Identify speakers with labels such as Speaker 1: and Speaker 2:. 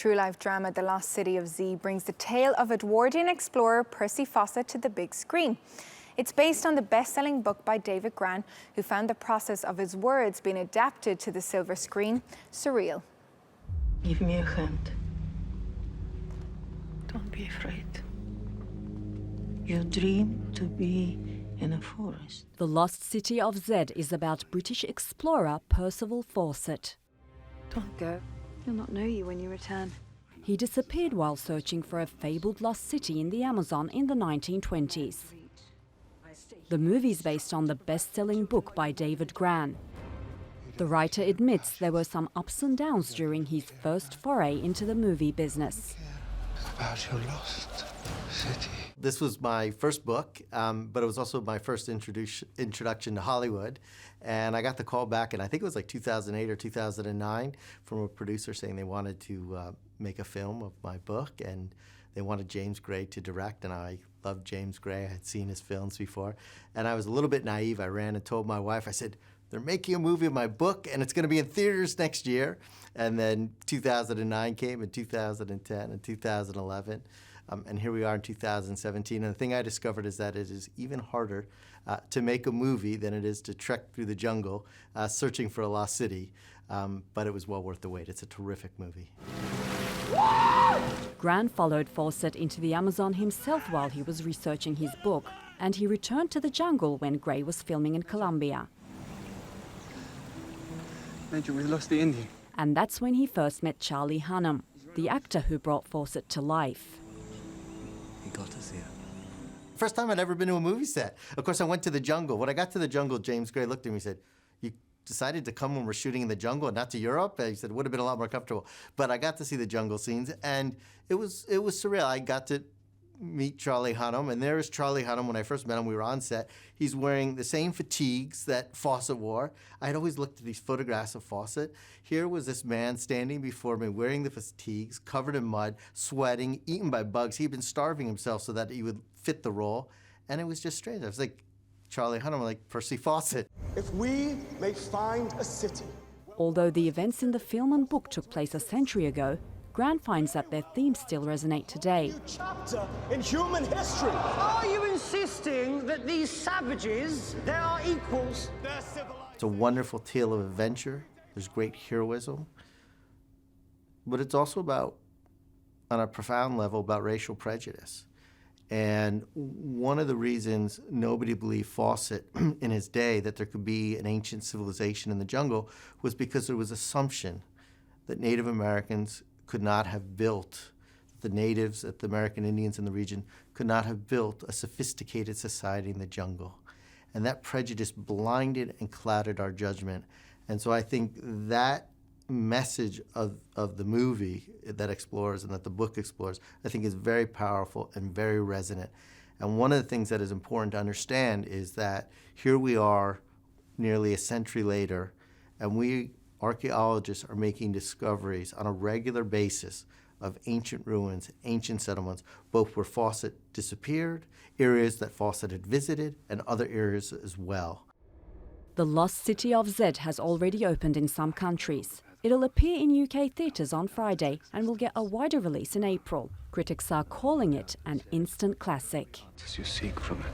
Speaker 1: True-life drama The Lost City of Z brings the tale of Edwardian explorer Percival Fawcett to the big screen. It's based on the best-selling book by David Grann, who found the process of his words being adapted to the silver screen surreal.
Speaker 2: Give me a hand. Don't be afraid. You dream to be in a forest.
Speaker 3: The Lost City of Z is about British explorer Percival Fawcett.
Speaker 4: Don't go. He'll not know you when you return.
Speaker 3: He disappeared while searching for a fabled lost city in the Amazon in the 1920s. The movie is based on the best-selling book by David Grann. The writer admits there were some ups and downs during his first foray into the movie business.
Speaker 5: About your lost city.
Speaker 6: This was my first book, but it was also my first introduction to Hollywood. And I got the call back, and I think it was like 2008 or 2009, from a producer saying they wanted to make a film of my book, and they wanted James Gray to direct, and I loved James Gray. I had seen his films before. And I was a little bit naive. I ran and told my wife, I said, they're making a movie of my book, and it's going to be in theaters next year. And then 2009 came, and 2010, and 2011. And here we are in 2017. And the thing I discovered is that it is even harder to make a movie than it is to trek through the jungle searching for a lost city. But it was well worth the wait. It's a terrific movie.
Speaker 3: Grann followed Fawcett into the Amazon himself while he was researching his book, and he returned to the jungle when Gray was filming in Colombia.
Speaker 5: Major, we lost the Indian.
Speaker 3: And that's when he first met Charlie Hunnam, the actor who brought Fawcett to life.
Speaker 5: He got us here.
Speaker 6: First time I'd ever been to a movie set. Of course, I went to the jungle. When I got to the jungle, James Gray looked at me and said, "You decided to come when we're shooting in the jungle and not to Europe?" And he said, it would have been a lot more comfortable. But I got to see the jungle scenes, and it was surreal. I got to meet Charlie Hunnam, and there is Charlie Hunnam. When I first met him, we were on set. He's wearing the same fatigues that Fawcett wore. I had always looked at these photographs of Fawcett. Here was this man standing before me wearing the fatigues, covered in mud, sweating, eaten by bugs. He'd been starving himself so that he would fit the role, and it was just strange. I was like, Charlie Hunnam, like Percy Fawcett.
Speaker 7: If we may find a city.
Speaker 3: Although the events in the film and book took place a century ago, Grann finds that their themes still resonate today.
Speaker 7: New chapter in human history.
Speaker 8: Are you insisting that these savages, they are equals?
Speaker 7: They're civilized.
Speaker 6: It's a wonderful tale of adventure. There's great heroism. But it's also about, on a profound level, about racial prejudice. And one of the reasons nobody believed Fawcett in his day that there could be an ancient civilization in the jungle was because there was assumption that Native Americans could not have built, the natives, the American Indians in the region, could not have built a sophisticated society in the jungle. And that prejudice blinded and clouded our judgment. And so I think that message of the movie that explores and that the book explores, I think is very powerful and very resonant. And one of the things that is important to understand is that here we are nearly a century later, and we archaeologists are making discoveries on a regular basis of ancient ruins, ancient settlements, both where Fawcett disappeared, areas that Fawcett had visited, and other areas as well.
Speaker 3: The Lost City of Z has already opened in some countries. It'll appear in UK theatres on Friday and will get a wider release in April. Critics are calling it an instant classic.
Speaker 5: As you seek from it.